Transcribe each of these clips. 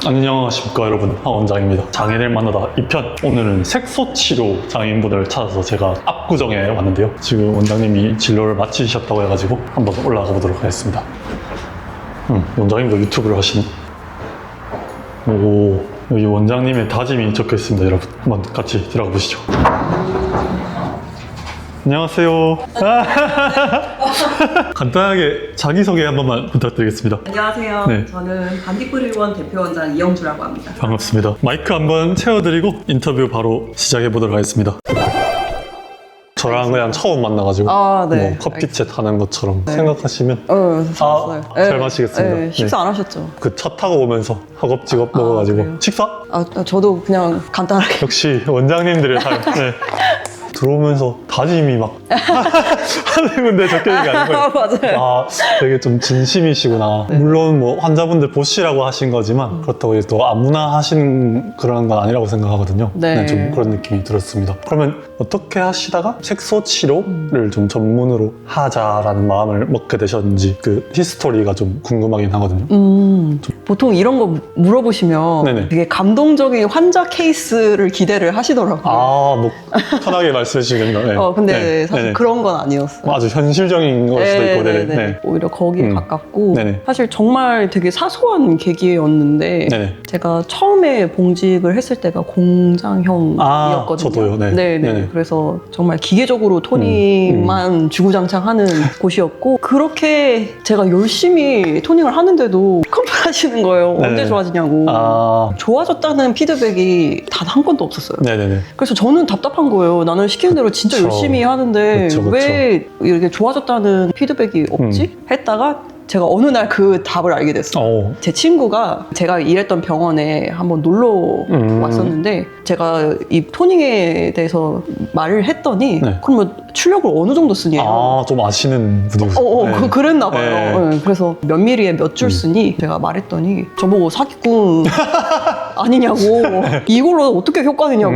안녕하십니까 여러분, 하원장입니다. 장인을 만나다 2편. 오늘은 색소치료 장인분을 찾아서 제가 압구정에 왔는데요. 지금 원장님이 진료를 마치셨다고 해가지고 한번 올라가 보도록 하겠습니다. 원장님도 유튜브를 하시네. 오, 여기 원장님의 다짐이 적혀 있습니다. 여러분, 한번 같이 들어가 보시죠. 안녕하세요. 간단하게 자기소개 한 번만 부탁드리겠습니다. 안녕하세요. 네. 저는 반딧불의원 대표원장 이영주라고 합니다. 반갑습니다. 마이크 한번 채워드리고 인터뷰 바로 시작해 보도록 하겠습니다. 저랑 그냥 처음 만나가지고 네. 뭐 커피챗 하는 것처럼 생각하시면 사왔어요. 잘 마시겠습니다. 네, 식사 안 하셨죠? 그 차 타고 오면서 허겁지겁 먹어가지고 그래요? 식사? 저도 그냥 간단하게. 역시 원장님들의 삶. 네. 들어오면서 다짐이 막 하는 건데 적혀있는 게 아니고요. 맞아요. 되게 좀 진심이시구나. 네. 물론 뭐 환자분들 보시라고 하신 거지만 그렇다고 해서 또 아무나 하시는 그런 건 아니라고 생각하거든요. 네. 좀 그런 느낌이 들었습니다. 그러면 어떻게 하시다가 색소 치료를 좀 전문으로 하자라는 마음을 먹게 되셨는지 그 히스토리가 좀 궁금하긴 하거든요. 보통 이런 거 물어보시면 네네. 되게 감동적인 환자 케이스를 기대를 하시더라고요. 뭐 편하게 말씀해 주시겠네요. 네. 근데 네. 사실 네네. 그런 건 아니었어요. 아주 현실적인 걸 수도 있고, 네네. 오히려 거기에 가깝고 네네. 사실 정말 되게 사소한 계기였는데 네네. 제가 처음에 봉직을 했을 때가 공장형이었거든요. 저도요. 네. 네네. 그래서 정말 기계적으로 토닝만 주구장창하는 곳이었고 그렇게 제가 열심히 토닝을 하는데도 컴플하시는 거예요. 네네. 언제 좋아지냐고. 좋아졌다는 피드백이 단 한 건도 없었어요. 네네네. 그래서 저는 답답한 거예요. 나는 시키는 대로 진짜 그쵸. 열심히 하는데 그쵸. 왜 이렇게 좋아졌다는 피드백이 없지? 했다가 제가 어느 날 그 답을 알게 됐어요. 제 친구가 제가 일했던 병원에 한번 놀러 왔었는데 제가 이 토닝에 대해서 말을 했더니 그러면 출력을 어느 정도 쓰냐요? 좀 아시는 분이었어요. 그랬나 봐요. 네, 그래서 몇 미리에 몇 줄 쓰니 제가 말했더니 저보고 사기꾼 아니냐고 이걸로 어떻게 효과 내냐고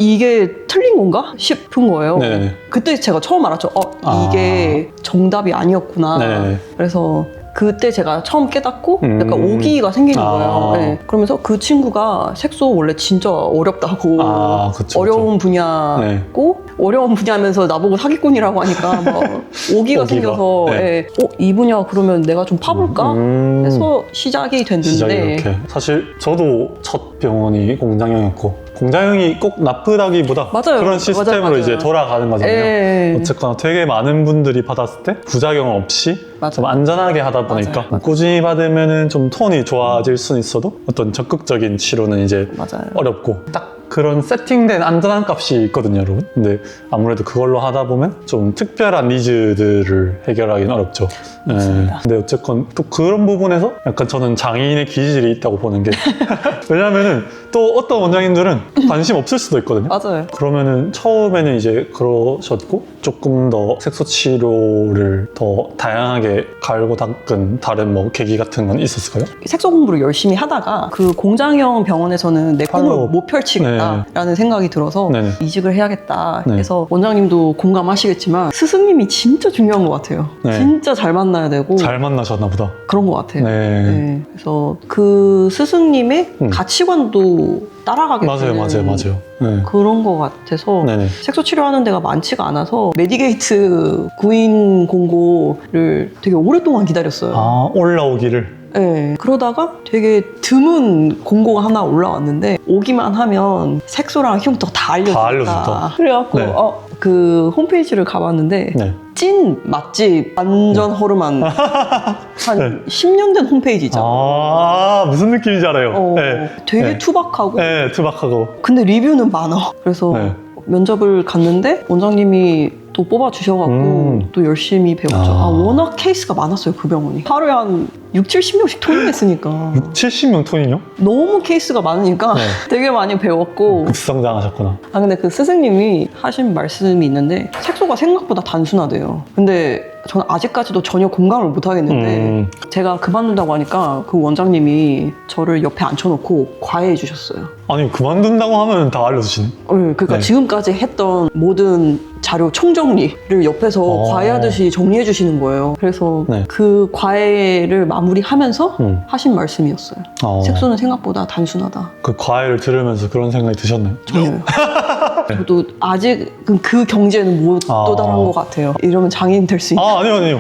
이게 틀린 건가 싶은 거예요. 네네. 그때 제가 처음 알았죠. 이게 정답이 아니었구나. 네네. 그래서 그때 제가 처음 깨닫고 약간 오기가 생기는 거예요. 네. 그러면서 그 친구가 색소 원래 진짜 어렵다고 그쵸, 어려운 분야고 어려운 분야면서 나보고 사기꾼이라고 하니까 막 오기가 생겨서 이 분야 그러면 내가 좀 파볼까 해서 시작이 됐는데 시작이 이렇게. 사실 저도 첫 병원이 공장형이었고 공장형이 꼭 나쁘다기보다 맞아요. 그런 시스템으로 맞아요. 이제 돌아가는 거잖아요. 어쨌거나 되게 많은 분들이 받았을 때 부작용 없이 좀 안전하게 하다 보니까 맞아요. 꾸준히 받으면은 좀 톤이 좋아질 수는 있어도 어떤 적극적인 치료는 이제 어렵고 딱 그런 세팅된 안전한 값이 있거든요, 여러분. 근데 아무래도 그걸로 하다 보면 좀 특별한 니즈들을 해결하기는 어렵죠. 근데 어쨌건 또 그런 부분에서 약간 저는 장인의 기질이 있다고 보는 게 왜냐면은 또 어떤 원장님들은 관심 없을 수도 있거든요. 맞아요. 그러면은 처음에는 이제 그러셨고 조금 더 색소 치료를 더 다양하게 갈고 닦은 다른 뭐 계기 같은 건 있었을까요? 색소 공부를 열심히 하다가 그 공장형 병원에서는 내 꿈을 못 펼치겠다라는 생각이 들어서 이직을 해야겠다 해서 원장님도 공감하시겠지만 스승님이 진짜 중요한 것 같아요. 진짜 잘 만나야 되고 잘 만나셨나 보다. 그런 것 같아요. 그래서 그 스승님의 가치관도 따라가게 되는 맞아요. 그런 것 같아서 색소 치료하는 데가 많지가 않아서 메디게이트 구인 공고를 되게 오랫동안 기다렸어요. 올라오기를? 네. 그러다가 되게 드문 공고가 하나 올라왔는데 오기만 하면 색소랑 흉터 다 알려준다. 그래갖고 그 홈페이지를 가봤는데 찐 맛집 완전 허름한 한 10년 된 홈페이지잖아. 무슨 느낌인지 알아요. 되게 투박하고 투박하고 근데 리뷰는 많아. 그래서 면접을 갔는데 원장님이 또 뽑아주셔갖고 또 열심히 배웠죠. 워낙 케이스가 많았어요, 그 병원이. 하루에 한 60-70명씩 토닝했으니까 60-70명 토닝이요? 너무 케이스가 많으니까 되게 많이 배웠고 급성장하셨구나. 근데 그 스승님이 하신 말씀이 있는데 색소가 생각보다 단순하대요. 근데 저는 아직까지도 전혀 공감을 못 하겠는데 제가 그만둔다고 하니까 그 원장님이 저를 옆에 앉혀놓고 과외해 주셨어요. 아니 그만둔다고 하면 다 알려주시네. 그러니까 지금까지 했던 모든 자료 총정리를 옆에서 과외하듯이 정리해 주시는 거예요. 그래서 그 과외를 마무리하면서 하신 말씀이었어요. 색소는 생각보다 단순하다. 그 과외를 들으면서 그런 생각이 드셨나요? 전혀요. 저도 아직은 그 경지에는 못 도달한 것 같아요. 이러면 장애인 될 수 있는. 아니요.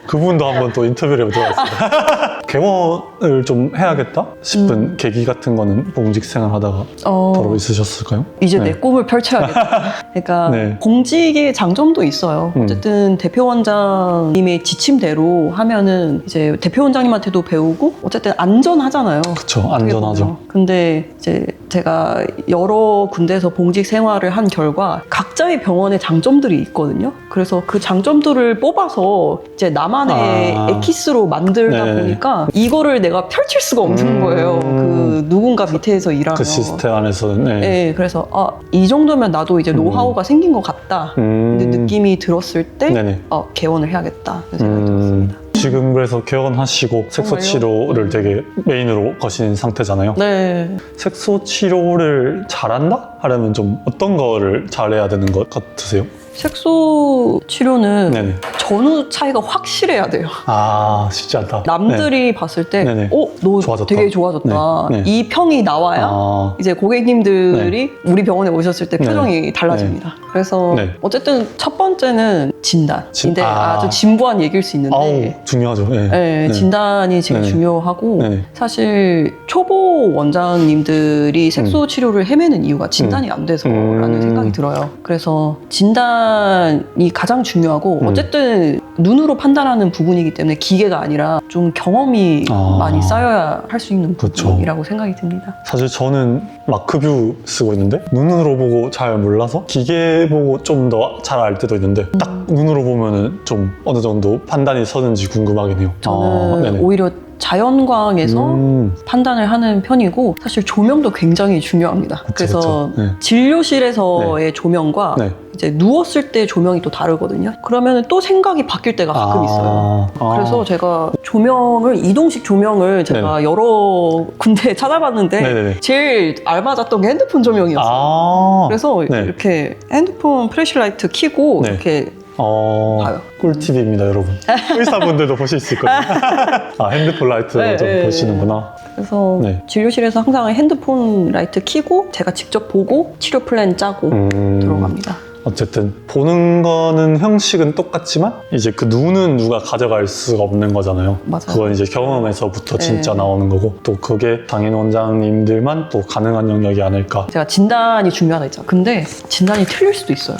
그분도 한번 또 인터뷰를 해보았습니다. 개원을 좀 해야겠다 싶은 계기 같은 거는 공직 생활 하다가 바로 있으셨을까요? 이제 내 꿈을 펼쳐야겠다. 그러니까 공직의 장점도 있어요. 어쨌든 대표원장님의 지침대로 하면은 이제 대표원장님한테도 배우고 어쨌든 안전하잖아요. 그쵸, 안전하죠. 근데 이제 제가 여러 군데에서 공직 생활을 한 결과 각자의 병원의 장점들이 있거든요. 그래서 그 장점들을 뽑아서 이제 나만의 에키스로 만들다 보니까 이거를 내가 펼칠 수가 없는 거예요. 그 누군가 밑에서 일하면. 그 시스템 안에서는. 네, 그래서 이 정도면 나도 이제 노하우가 생긴 것 같다. 근데 느낌이 들었을 때 개원을 해야겠다 생각이 들었습니다. 지금 그래서 개원하시고 색소 치료를 되게 메인으로 거신 상태잖아요. 네. 색소 치료를 잘한다? 하려면 좀 어떤 거를 잘해야 되는 것 같으세요? 색소 치료는 전후 차이가 확실해야 돼요. 쉽지 않다. 남들이 봤을 때, 너 좋아졌다. 되게 좋아졌다. 이 평이 나와야 이제 고객님들이 우리 병원에 오셨을 때 표정이 달라집니다. 그래서 어쨌든 첫 번째는 진단인데 아주 진부한 얘기일 수 있는데 중요하죠. 진단이 제일 중요하고 사실 초보 원장님들이 색소 치료를 헤매는 이유가 진단이 안 돼서라는 생각이 들어요. 그래서 진단이 가장 중요하고 어쨌든 눈으로 판단하는 부분이기 때문에 기계가 아니라 좀 경험이 많이 쌓여야 할 수 있는 부분이라고 생각이 듭니다. 사실 저는 마크뷰 쓰고 있는데 눈으로 보고 잘 몰라서 기계 보고 좀 더 잘 알 때도 있는데 딱 눈으로 보면은 좀 어느 정도 판단이 서는지 궁금하긴 해요. 저는 오히려 자연광에서 판단을 하는 편이고 사실 조명도 굉장히 중요합니다. 그래서 진료실에서의 조명과 이제 누웠을 때 조명이 또 다르거든요. 그러면 또 생각이 바뀔 때가 가끔 있어요. 그래서 제가 이동식 조명을 제가 여러 군데 찾아봤는데 제일 알맞았던 게 핸드폰 조명이었어요. 그래서 이렇게 핸드폰 플래시라이트 켜고 이렇게 봐요. 꿀팁입니다, 여러분. 의사분들도 보실 수 있거든요. 핸드폰 라이트로 좀 보시는구나. 그래서 진료실에서 항상 핸드폰 라이트 켜고 제가 직접 보고 치료 플랜 짜고 들어갑니다. 어쨌든 보는 거는 형식은 똑같지만 이제 그 눈은 누가 가져갈 수가 없는 거잖아요. 맞아요. 그건 이제 경험에서부터 진짜 나오는 거고 또 그게 장인 원장님들만 또 가능한 영역이 아닐까. 제가 진단이 중요하다 했잖아요. 근데 진단이 틀릴 수도 있어요.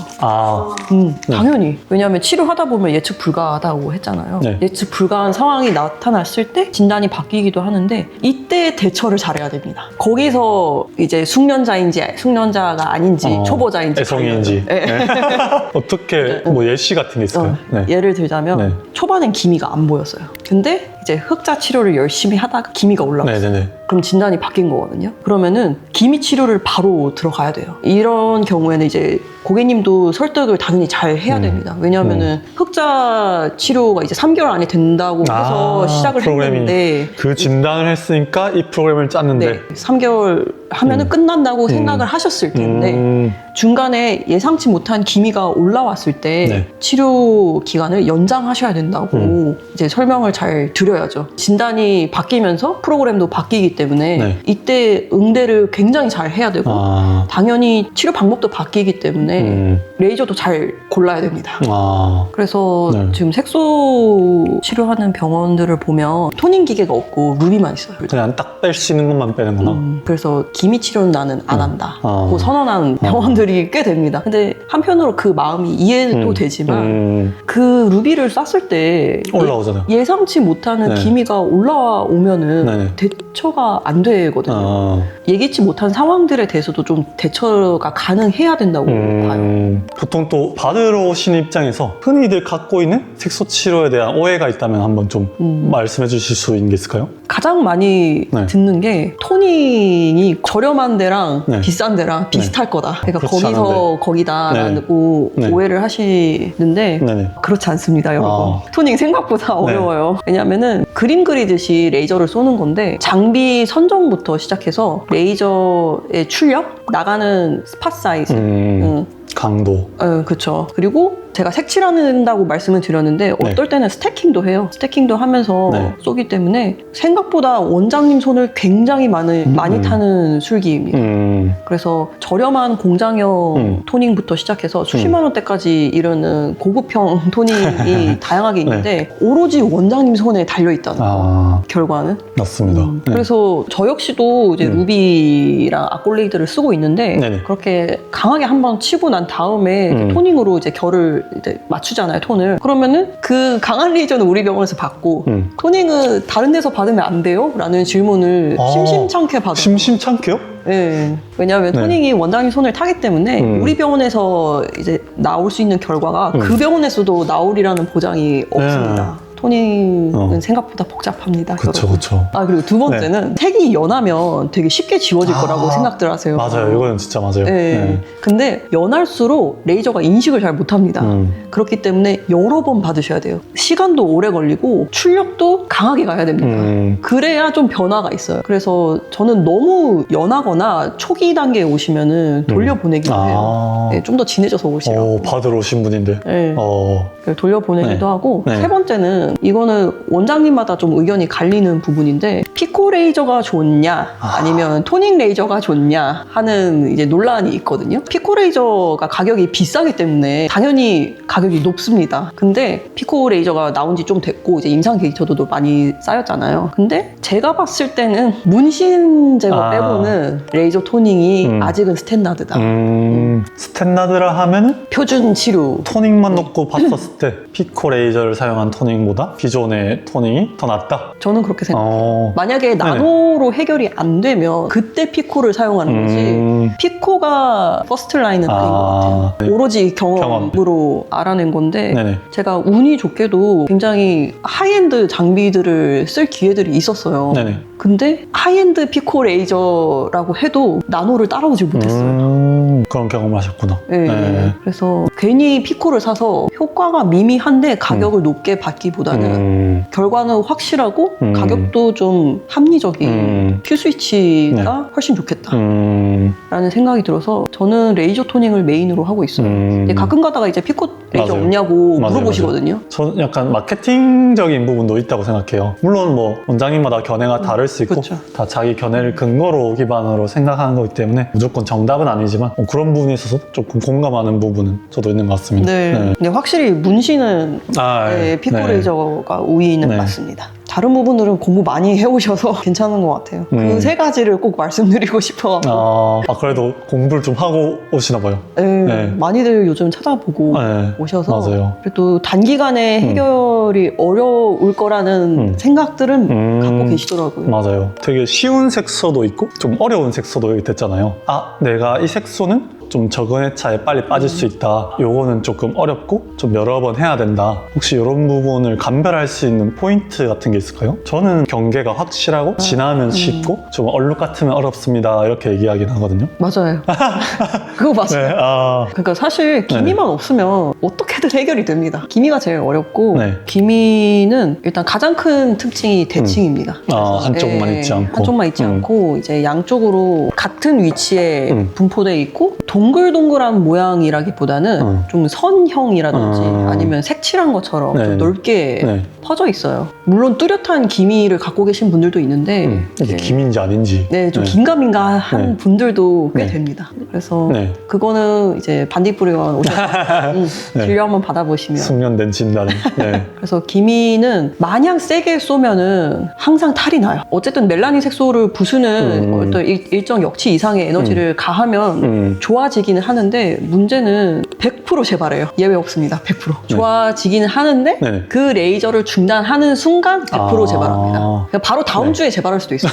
당연히. 왜냐하면 치료하다 보면 예측 불가하다고 했잖아요. 예측 불가한 상황이 나타났을 때 진단이 바뀌기도 하는데 이때 대처를 잘해야 됩니다. 거기서 이제 숙련자인지 숙련자가 아닌지 초보자인지 애송이인지 어떻게 뭐 예시 같은 게 있을까요? 예를 들자면 초반엔 기미가 안 보였어요. 근데 이제 흑자 치료를 열심히 하다가 기미가 올라왔어요. 그럼 진단이 바뀐 거거든요. 그러면은 기미 치료를 바로 들어가야 돼요. 이런 경우에는 이제 고객님도 설득을 당연히 잘 해야 됩니다. 왜냐하면은 흑자 치료가 이제 3개월 안에 된다고 해서 시작을 했는데 그 진단을 했으니까 이 프로그램을 짰는데 3개월 하면은 끝난다고 생각을 하셨을 텐데 중간에 예상치 못한 기미가 올라왔을 때 치료 기간을 연장하셔야 된다고 이제 설명을 잘 드려야죠. 진단이 바뀌면서 프로그램도 바뀌기 때문에 이때 응대를 굉장히 잘 해야 되고 당연히 치료 방법도 바뀌기 때문에 레이저도 잘 골라야 됩니다. 그래서 지금 색소 치료하는 병원들을 보면 토닝 기계가 없고 루비만 있어요. 그냥 딱 뺄 수 있는 것만 빼는구나. 그래서 기미 치료는 나는 안 한다 고 선언한 병원들이 꽤 됩니다. 근데 한편으로 그 마음이 이해도 되지만 그 루비를 쐈을 때 올라오잖아요. 예상치 못하는 기미가 올라오면은 대처가 안 되거든요. 예기치 못한 상황들에 대해서도 좀 대처가 가능해야 된다고 봐요. 보통 또 받으러 오신 입장에서 흔히들 갖고 있는 색소 치료에 대한 오해가 있다면 한번 좀 말씀해 주실 수 있는 게 있을까요? 가장 많이 듣는 게 토닝이 저렴한 데랑 비싼 데랑 비슷할 거다. 그러니까 거기서 거기다라고 오해를 하시는데 그렇지 않습니다, 여러분. 토닝 생각보다 어려워요. 왜냐면은 그림 그리듯이 레이저를 쏘는 건데 장비 선정부터 시작해서 레이저의 출력, 나가는 스팟 사이즈, 강도. 그쵸. 그리고 제가 색칠한다고 말씀을 드렸는데 어떨 때는 스태킹도 해요. 스태킹도 하면서 쏘기 때문에 생각보다 원장님 손을 굉장히 많이 타는 술기입니다. 그래서 저렴한 공장형 토닝부터 시작해서 수십만 원대까지 이르는 고급형 토닝이 다양하게 있는데 오로지 원장님 손에 달려있다는 거. 결과는. 맞습니다. 그래서 저 역시도 이제 루비랑 아콜레이드를 쓰고 있는데 그렇게 강하게 한번 치고 난 다음에 토닝으로 이제 결을 이제 맞추잖아요, 톤을. 그러면은 그 강한 레이저는 우리 병원에서 받고 토닝은 다른 데서 받으면 안 돼요? 라는 질문을 심심찮게 받아요. 심심찮게요? 네. 왜냐하면 토닝이 원장님 손을 타기 때문에 우리 병원에서 이제 나올 수 있는 결과가 그 병원에서도 나오리라는 보장이 없습니다. 토닝은 생각보다 복잡합니다. 그쵸. 그리고 두 번째는 색이 연하면 되게 쉽게 지워질 거라고 생각들 하세요. 맞아요. 이거는 진짜 맞아요. 근데 연할수록 레이저가 인식을 잘 못합니다. 그렇기 때문에 여러 번 받으셔야 돼요. 시간도 오래 걸리고 출력도 강하게 가야 됩니다. 그래야 좀 변화가 있어요. 그래서 저는 너무 연하거나 초기 단계에 오시면은 돌려보내기도 해요. 좀 더 진해져서 오시라고. 받으러 오신 분인데. 돌려보내기도 하고 세 번째는 이거는 원장님마다 좀 의견이 갈리는 부분인데 피코 레이저가 좋냐 아니면 토닝 레이저가 좋냐 하는 이제 논란이 있거든요. 피코 레이저가 가격이 비싸기 때문에 당연히 가격이 높습니다. 근데 피코 레이저가 나온 지 좀 됐고 이제 임상 데이터도 많이 쌓였잖아요. 근데 제가 봤을 때는 문신 제거 빼고는 레이저 토닝이 아직은 스탠다드다. 스탠다드라 하면은 표준 치료 토닝만 놓고 봤었을 때 피코 레이저를 사용한 토닝보다 기존의 토닝이 더 낫다? 저는 그렇게 생각해요. 만약에 나노로 해결이 안 되면 그때 피코를 사용하는 거지 피코가 퍼스트 라인은 아닌 것 같아요. 오로지 경험으로 알아낸 건데 제가 운이 좋게도 굉장히 하이엔드 장비들을 쓸 기회들이 있었어요. 근데 하이엔드 피코 레이저라고 해도 나노를 따라오지 못했어요. 그런 경험을 하셨구나. 그래서 괜히 피코를 사서 효과가 미미한데 가격을 높게 받기보다는 결과는 확실하고 가격도 좀 합리적인 Q스위치가 훨씬 좋겠다 라는 생각이 들어서 저는 레이저 토닝을 메인으로 하고 있어요. 근데 가끔 가다가 이제 피코 레이저 없냐고 물어보시거든요. 저는 약간 마케팅적인 부분도 있다고 생각해요. 물론 뭐 원장님마다 견해가 다를 수 있고 다 자기 견해를 근거로 기반으로 생각하는 거기 때문에 무조건 정답은 아니지만 그런 부분에 있어서 조금 공감하는 부분은 저도 있는 것 같습니다. 근데 확실히 문신은 피코 레이저가 우위는 맞습니다. 다른 부분들은 공부 많이 해오셔서 괜찮은 것 같아요. 그 세 가지를 꼭 말씀드리고 싶어서. 그래도 공부를 좀 하고 오시나 봐요. 많이들 요즘 찾아보고 오셔서 맞아요. 그래도 단기간에 해결이 어려울 거라는 생각들은 갖고 계시더라고요. 맞아요. 되게 쉬운 색소도 있고 좀 어려운 색소도 여기 됐잖아요. 내가 이 색소는 좀 적은 회차에 빨리 빠질 수 있다. 요거는 조금 어렵고 좀 여러 번 해야 된다. 혹시 이런 부분을 감별할 수 있는 포인트 같은 게 있을까요? 저는 경계가 확실하고 지나면 쉽고 좀 얼룩 같으면 어렵습니다. 이렇게 얘기하긴 하거든요. 맞아요. 그거 맞아요. 그러니까 사실 기미만 없으면 어떻게든 해결이 됩니다. 기미가 제일 어렵고 기미는 일단 가장 큰 특징이 대칭입니다. 한쪽만 있지 않고 한쪽만 있지 않고 이제 양쪽으로 같은 위치에 분포되어 있고 동글동글한 모양이라기보다는 좀 선형이라든지 아니면 색칠한 것처럼 좀 넓게 퍼져 있어요. 물론 뚜렷한 기미를 갖고 계신 분들도 있는데 이게 기미인지 아닌지 좀 긴가민가한 분들도 꽤 됩니다. 그래서 그거는 이제 반딧불이원 오셔서 진료 한번 받아보시면 숙련된 진단은 그래서 기미는 마냥 세게 쏘면은 항상 탈이 나요. 어쨌든 멜라닌 색소를 부수는 어떤 일정 역치 이상의 에너지를 가하면 좋아지기는 하는데 문제는 100% 재발해요. 예외 없습니다. 100%. 좋아지기는 하는데 그 레이저를 중단하는 순간 100% 재발합니다. 그러니까 바로 다음 주에 재발할 수도 있어요.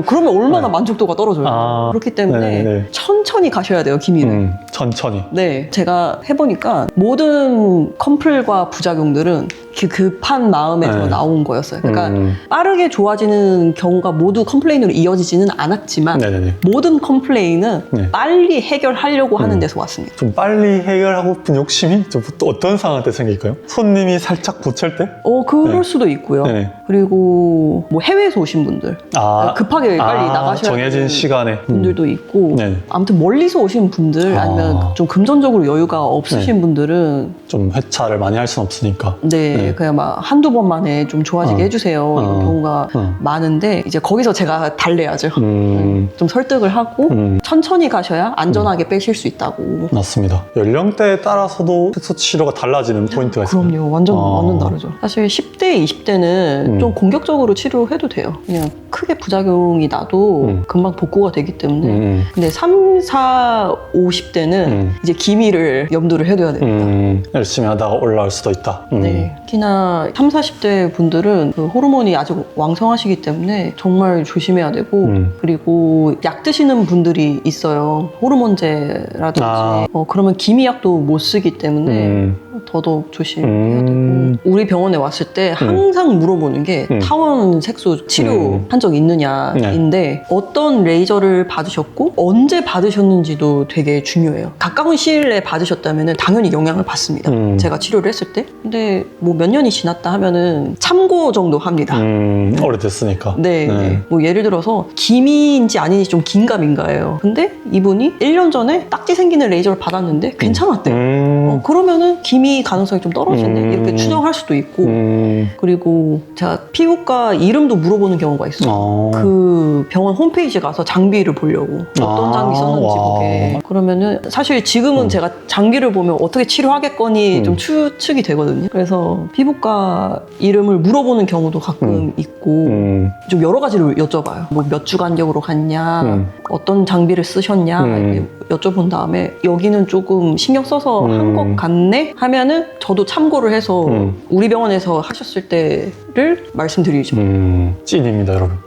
그러면 얼마나 만족도가 떨어져요. 그렇기 때문에 천천히 가셔야 돼요. 기미는. 천천히. 제가 해보니까 모든 컴플과 부작용들은 급한 마음에서 네. 나온 거였어요. 그러니까 빠르게 좋아지는 경우가 모두 컴플레인으로 이어지지는 않았지만 네네네. 모든 컴플레인은 네. 빨리 해결하려고 하는 데서 왔습니다. 좀 빨리 해결하고픈 욕심이 좀 또 어떤 상황 때 생길까요? 손님이 살짝 보챌 때? 그럴 네. 수도 있고요. 네네. 그리고 뭐 해외에서 오신 분들 급하게 빨리 나가셔야 정해진 되는 시간에 분들도 있고 네. 아무튼 멀리서 오신 분들 아니면 좀 금전적으로 여유가 없으신 분들은 좀 회차를 많이 할 수는 없으니까 네, 그냥 막 한두 번 만에 좀 좋아지게 해주세요. 이런 경우가 많은데, 이제 거기서 제가 달래야죠. 좀 설득을 하고, 천천히 가셔야 안전하게 빼실 수 있다고. 맞습니다. 연령대에 따라서도 색소 치료가 달라지는 포인트가 있어요. 그럼요. 완전 다르죠. 사실 10대, 20대는 좀 공격적으로 치료해도 돼요. 그냥 크게 부작용이 나도 금방 복구가 되기 때문에. 근데 3, 4, 50대는 이제 기미를 염두를 해둬야 됩니다. 열심히 하다가 올라올 수도 있다. 네. 특히나 3, 40대 분들은 그 호르몬이 아직 왕성하시기 때문에 정말 조심해야 되고 그리고 약 드시는 분들이 있어요. 호르몬제라든지 그러면 기미약도 못 쓰기 때문에 더더욱 조심해야 되고 우리 병원에 왔을 때 항상 물어보는 게 타원 색소 치료한 적 있느냐인데 어떤 레이저를 받으셨고 언제 받으셨는지도 되게 중요해요. 가까운 시일 내에 받으셨다면 당연히 영향을 받습니다. 제가 치료를 했을 때. 근데 뭐 몇 년이 지났다 하면은 참고 정도 합니다. 오래됐으니까. 네. 뭐 예를 들어서 기미인지 아닌지 좀 긴가민가예요. 근데 이분이 1년 전에 딱지 생기는 레이저를 받았는데 괜찮았대요. 그러면은 기미 가능성이 좀 떨어지네 이렇게 추정할 수도 있고 그리고 제가 피부과 이름도 물어보는 경우가 있어요. 그 병원 홈페이지 가서 장비를 보려고 어떤 장비 썼는지 보게. 그러면은 사실 지금은 제가 장비를 보면 어떻게 치료하겠거니 좀 추측이 되거든요. 그래서 피부과 이름을 물어보는 경우도 가끔 있고 좀 여러 가지를 여쭤봐요. 뭐 몇 주 간격으로 갔냐, 어떤 장비를 쓰셨냐 이렇게 여쭤본 다음에 여기는 조금 신경 써서 한 것 같네 하면은 저도 참고를 해서 우리 병원에서 하셨을 때를 말씀드리죠. 찐입니다, 여러분.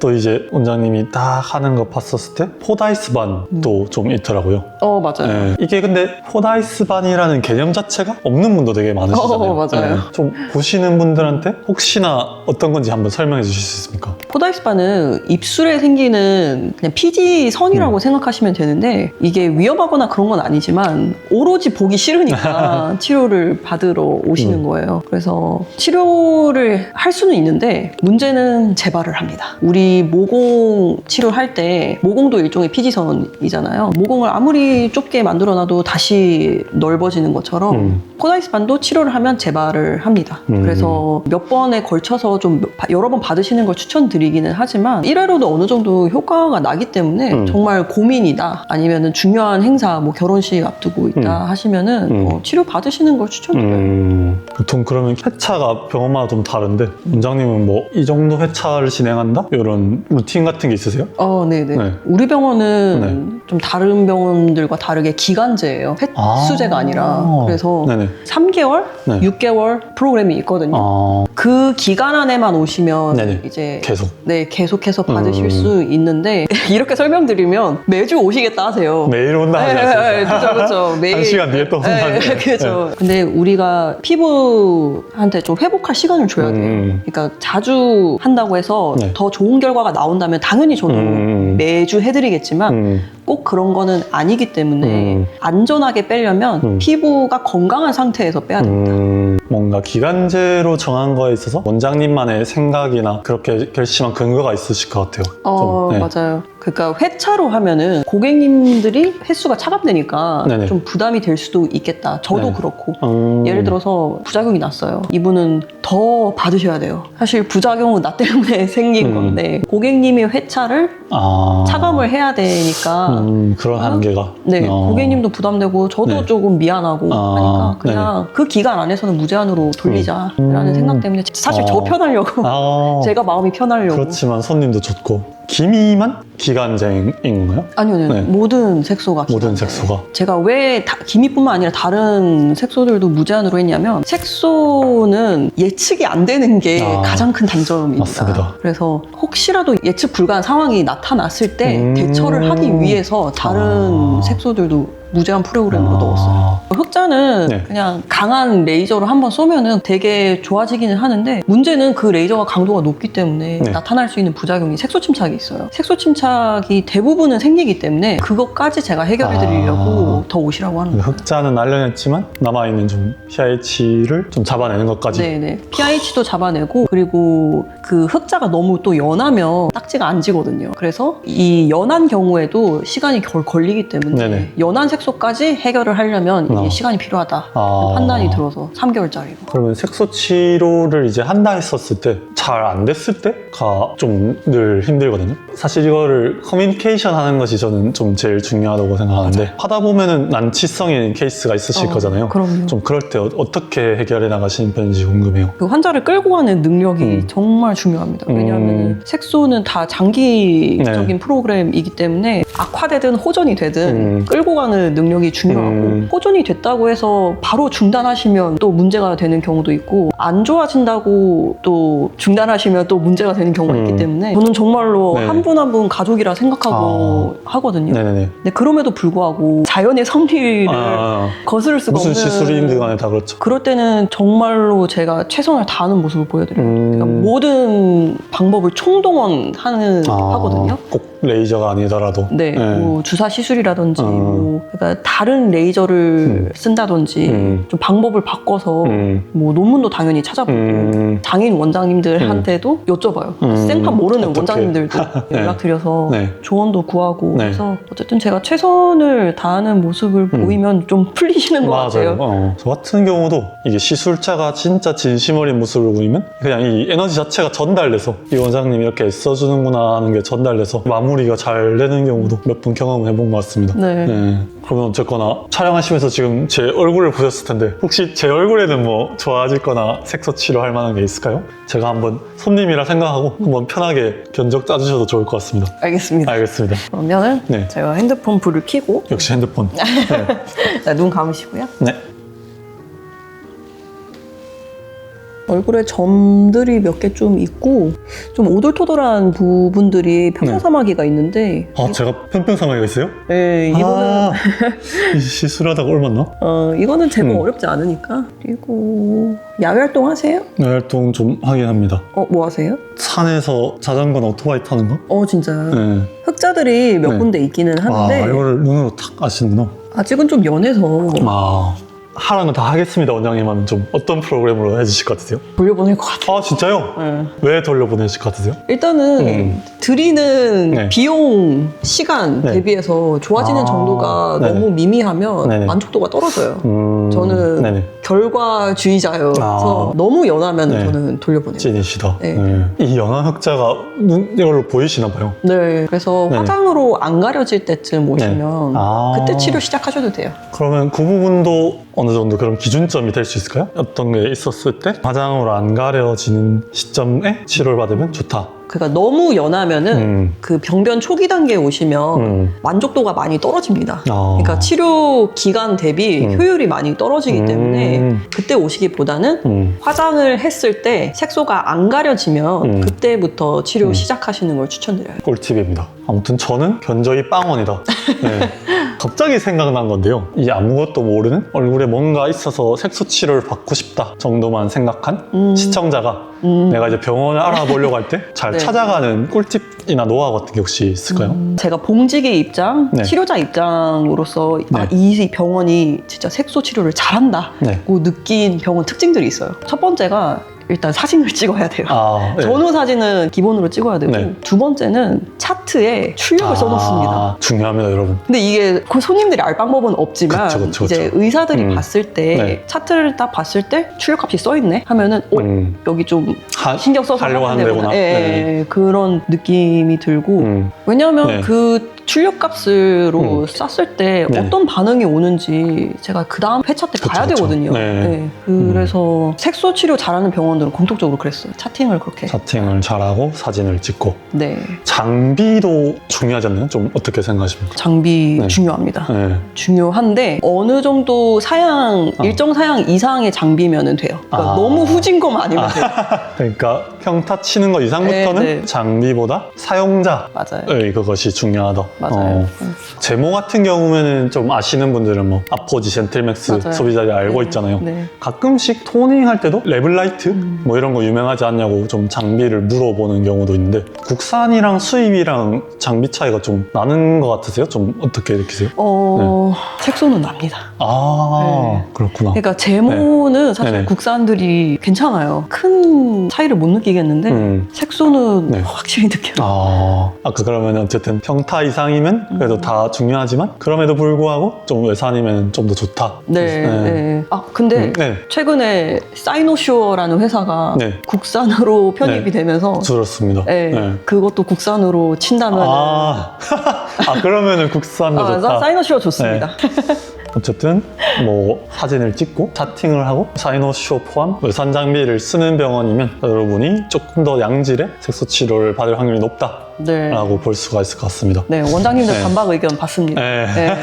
또 이제 원장님이 딱 하는 거 봤었을 때 포다이스반도 좀 있더라고요. 맞아요. 네. 이게 근데 포다이스반이라는 개념 자체가 없는 분도 되게 많으시잖아요. 맞아요. 네. 좀 보시는 분들한테 혹시나 어떤 건지 한번 설명해 주실 수 있습니까? 포다이스반은 입술에 생기는 그냥 피지선이라고 생각하시면 되는데 이게 위험하거나 그런 건 아니지만 오로지 보기 싫으니까 치료를 받으러 오시는 거예요. 그래서 치료를 할 수는 있는데 문제는 재발을 합니다. 우리 모공 치료할 때 모공도 일종의 피지선이잖아요. 모공을 아무리 좁게 만들어놔도 다시 넓어지는 것처럼 포다이스반도 치료를 하면 재발을 합니다. 그래서 몇 번에 걸쳐서 좀 여러 번 받으시는 걸 추천드리기는 하지만 1회로도 어느 정도 효과가 나기 때문에 정말 고민이다 아니면 중요한 행사 뭐 결혼식 앞두고 있다 하시면은 치료 받으시는 걸 추천드려요. 보통 그러면 회차가 병원마다 좀 다른데 원장님은 뭐 이 정도 회차를 진행한다? 이런 루틴 같은 게 있으세요? 네네. 네. 우리 병원은 좀 다른 병원들과 다르게 기간제예요. 횟수제가 아니라. 그래서 네네. 3개월, 네. 6개월 프로그램이 있거든요. 그 기간 안에만 오시면 네네. 이제 계속해서 받으실 수 있는데 이렇게 설명드리면 매주 오시겠다 하세요. 매일 온다 하지 않습니까? 그렇죠. 매일. 한 시간 뒤에 또 온다. 그렇죠. 근데 우리가 피부한테 좀 회복할 시간을 줘야 돼요. 그러니까 자주 한다고 해서 더 좋은 결과가 나온다면 당연히 저도 매주 해드리겠지만 꼭 그런 거는 아니기 때문에 안전하게 빼려면 피부가 건강한 상태에서 빼야 됩니다. 뭔가 기간제로 정한 거에 있어서 원장님만의 생각이나 그렇게 결심한 근거가 있으실 것 같아요. 맞아요. 그러니까 회차로 하면은 고객님들이 횟수가 차감되니까 네네. 좀 부담이 될 수도 있겠다. 저도 그렇고. 예를 들어서 부작용이 났어요. 이분은 더 받으셔야 돼요. 사실 부작용은 나 때문에 생긴 건데 고객님이 회차를 차감을 해야 되니까 그런 한계가. 고객님도 부담되고 저도 조금 미안하고 하니까 그냥 그 기간 안에서는 무제한으로 돌리자라는 생각 때문에 사실 저 편하려고 제가 마음이 편하려고. 그렇지만 손님도 좋고. 기미만 기간제인 건가요? 아니요. 모든 색소가 모든 색소가. 제가 왜 기미뿐만 아니라 다른 색소들도 무제한으로 했냐면 색소는 예측이 안 되는 게 가장 큰 단점입니다. 맞습니다. 그래서 혹시라도 예측 불가한 상황이 나타났을 때 대처를 하기 위해서 다른 색소들도 무제한 프로그램으로 넣었어요. 흑자는 네. 그냥 강한 레이저로 한번 쏘면은 되게 좋아지기는 하는데 문제는 그 레이저가 강도가 높기 때문에 네. 나타날 수 있는 부작용이 색소 침착이 있어요. 색소 침착이 대부분은 생기기 때문에 그것까지 제가 해결해 드리려고 더 오시라고 하는 거예요. 흑자는 날려냈지만 남아있는 좀 pH를 좀 잡아내는 것까지. 네네. pH도 잡아내고 그리고 그 흑자가 너무 또 연하면 딱지가 안 지거든요. 그래서 이 연한 경우에도 시간이 걸리기 때문에 네네. 연한 색소까지 해결을 하려면 이게 시간이 필요하다 판단이 들어서 3개월짜리로. 그러면 색소 치료를 이제 한다 했었을 때 잘 안 됐을 때가 좀 늘 힘들거든요. 사실 이거를 커뮤니케이션 하는 것이 저는 좀 제일 중요하다고 생각하는데 하다 보면은 난치성인 케이스가 있으실 거잖아요. 그럼요. 좀 그럴 때 어떻게 해결해 나가시는 편인지 궁금해요. 그 환자를 끌고 가는 능력이 정말 중요합니다. 왜냐하면 색소는 다 장기적인 네. 프로그램이기 때문에 악화되든 호전이 되든 끌고 가는 능력이 중요하고 호전이 됐다고 해서 바로 중단하시면 또 문제가 되는 경우도 있고 안 좋아진다고 또 중단하시면 또 문제가 되는 경우가 있기 때문에 저는 정말로 네. 한 분 한 분 가족이라 생각하고 하거든요. 네네네. 근데 그럼에도 불구하고 자연의 섭리를 거스를 수가 무슨 없는 시술이든 간에 다 그렇죠. 그럴 때는 정말로 제가 최선을 다하는 모습을 보여드려요. 그러니까 모든 방법을 총동원하는 하거든요. 꼭 레이저가 아니더라도. 네, 뭐 주사 시술이라든지, 뭐 그러니까 다른 레이저를 쓴다든지 좀 방법을 바꿔서 뭐 논문도 당연히 찾아보고 장인 원장님들한테도 여쭤봐요. 생판 모르는 어떻게? 원장님들도 네. 연락드려서 네. 조언도 구하고 네. 그래서 어쨌든 제가 최선을 다하는 모습을 보이면 좀 풀리시는 것 같아요. 저 같은 경우도 이게 시술자가 진짜 진심 어린 모습을 보이면 그냥 이 에너지 자체가 전달돼서 이 원장님이 이렇게 써주는구나 하는 게 전달돼서 마무리가 잘 되는 경우도 몇 번 경험을 해본 것 같습니다. 네. 그러면 어쨌거나 촬영하시면서 지금 제 얼굴을 보셨을 텐데 혹시 제 얼굴에는 뭐 좋아질 거나 색소 치료할 만한 게 있을까요? 제가 한번 손님이라 생각하고 한번 편하게 견적 짜주셔도 좋을 것 같습니다. 알겠습니다. 알겠습니다. 그러면은 네. 제가 핸드폰 불을 켜고 역시 핸드폰. 네. 눈 감으시고요. 네. 얼굴에 점들이 몇 개 좀 있고 좀 오돌토돌한 부분들이 편편사마귀가 있는데 제가 편편사마귀가 있어요? 네, 이거는 이 시술하다가 얼마나? 이거는 제법 어렵지 않으니까. 그리고 야외 활동 하세요? 네, 활동 좀 하긴 합니다. 뭐 하세요? 산에서 자전거나 오토바이 타는 거? 진짜요? 네. 흑자들이 몇 군데 있기는 하는데 이거를 눈으로 탁 아시는구나. 아직은 좀 연해서 하라는 거 다 하겠습니다, 원장님 하면 좀 어떤 프로그램으로 해주실 것 같으세요? 돌려보낼 것 같아요. 진짜요? 네. 왜 돌려보내실 것 같으세요? 일단은 드리는 네. 비용, 시간 네. 대비해서 좋아지는 정도가 네네. 너무 미미하면 네네. 만족도가 떨어져요. 저는 네네. 결과주의자예요. 그래서 너무 연하면 네. 저는 돌려보내요. 찐이시다. 네. 이 연한 흑자가 이걸로 보이시나 봐요. 네, 그래서 네네. 화장으로 안 가려질 때쯤 오시면 네. 그때 치료 시작하셔도 돼요. 그러면 그 부분도 어느 정도 그런 기준점이 될 수 있을까요? 어떤 게 있었을 때 화장으로 안 가려지는 시점에 치료를 받으면 좋다. 그러니까 너무 연하면은 그 병변 초기 단계에 오시면 만족도가 많이 떨어집니다. 그러니까 치료 기간 대비 효율이 많이 떨어지기 때문에 그때 오시기보다는 화장을 했을 때 색소가 안 가려지면 그때부터 치료 시작하시는 걸 추천드려요. 꿀팁입니다. 아무튼 저는 견적이 빵원이다. 네. 갑자기 생각난 건데요. 이 아무것도 모르는 얼굴에 뭔가 있어서 색소 치료를 받고 싶다 정도만 생각한 시청자가 내가 이제 병원을 알아보려고 할 때 잘 네. 찾아가는 꿀팁이나 노하우 같은 게 혹시 있을까요? 제가 봉직의 입장, 네. 치료자 입장으로서 네. 이 병원이 진짜 색소 치료를 잘한다고 네. 느낀 병원 특징들이 있어요. 첫 번째가 일단 사진을 찍어야 돼요. 네. 전후 사진은 기본으로 찍어야 되고 네. 두 번째는 차트에 출력을 써놓습니다. 중요합니다, 여러분. 근데 이게 그 손님들이 알 방법은 없지만 그쵸. 이제 의사들이 봤을 때 네. 차트를 딱 봤을 때 출력값이 써있네 하면은 여기 좀 신경 써서 하려고 하는 데구나. 예, 그런 느낌이 들고 왜냐하면 네. 그 출력값으로 쌌을 때 네. 어떤 반응이 오는지 제가 그 다음 회차 때 봐야 되거든요. 네. 그래서 색소 치료 잘하는 병원들은 공통적으로 그랬어요. 차팅을 그렇게. 차팅을 잘하고 사진을 찍고. 네. 장비도 중요하지 않나요? 좀 어떻게 생각하십니까? 장비 네. 중요합니다. 네. 중요한데 어느 정도 사양, 일정 사양 이상의 장비면 돼요. 그러니까 너무 후진 거만 아니면 돼요. 그러니까 평타 치는 거 이상부터는 네. 장비보다 사용자의 맞아요. 그것이 중요하다. 맞아요. 제모 같은 경우에는 좀 아시는 분들은 뭐 아포지, 젠틀맥스 맞아요. 소비자들이 알고 네. 있잖아요. 네. 가끔씩 토닝 할 때도 레블라이트 뭐 이런 거 유명하지 않냐고 좀 장비를 물어보는 경우도 있는데 국산이랑 수입이랑 장비 차이가 좀 나는 것 같으세요? 좀 어떻게 느끼세요? 색소는 납니다. 아, 그렇구나. 그러니까 제모는 사실 네네. 국산들이 괜찮아요. 큰 차이를 못 느끼겠는데 색소는 네. 확실히 느껴요. 아까 그러면 어쨌든 평타 이상이면 그래도 다 중요하지만 그럼에도 불구하고 좀 외산이면 좀 더 좋다. 네. 아 근데 네. 최근에 사이노슈어라는 회사가 네. 국산으로 편입이 네. 되면서 들었습니다. 네. 그것도 국산으로 친다면 그러면은 국산도 좋다. 사이노슈어 좋습니다. 네. 어쨌든 뭐 사진을 찍고 차팅을 하고 사이노슈어 포함 외산 장비를 쓰는 병원이면 여러분이 조금 더 양질의 색소 치료를 받을 확률이 높다라고 볼 수가 있을 것 같습니다. 네, 원장님들 네. 반박 의견 봤습니다. 네. 네.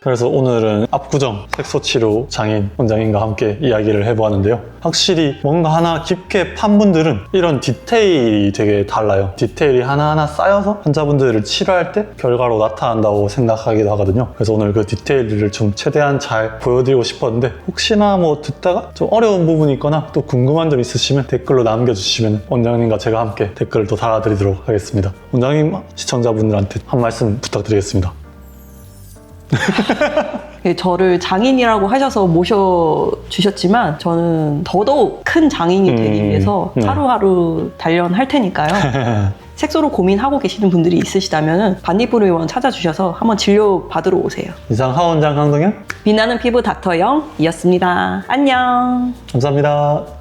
그래서 오늘은 압구정 색소치료 장인 원장님과 함께 이야기를 해보았는데요. 확실히 뭔가 하나 깊게 판 분들은 이런 디테일이 되게 달라요. 디테일이 하나하나 쌓여서 환자분들을 치료할 때 결과로 나타난다고 생각하기도 하거든요. 그래서 오늘 그 디테일을 좀 최대한 잘 보여드리고 싶었는데 혹시나 뭐 듣다가 좀 어려운 부분이 있거나 또 궁금한 점 있으시면 댓글로 남겨주시면 원장님과 제가 함께 댓글을 또 달아드리도록 하겠습니다. 원장님, 시청자분들한테 한 말씀 부탁드리겠습니다. 저를 장인이라고 하셔서 모셔주셨지만 저는 더더욱 큰 장인이 되기 위해서 하루하루 단련할 테니까요. 색소로 고민하고 계시는 분들이 있으시다면 반딧불 의원 찾아주셔서 한번 진료 받으러 오세요. 이상 하원장 강동현 빛나는 피부 닥터 영이었습니다. 안녕. 감사합니다.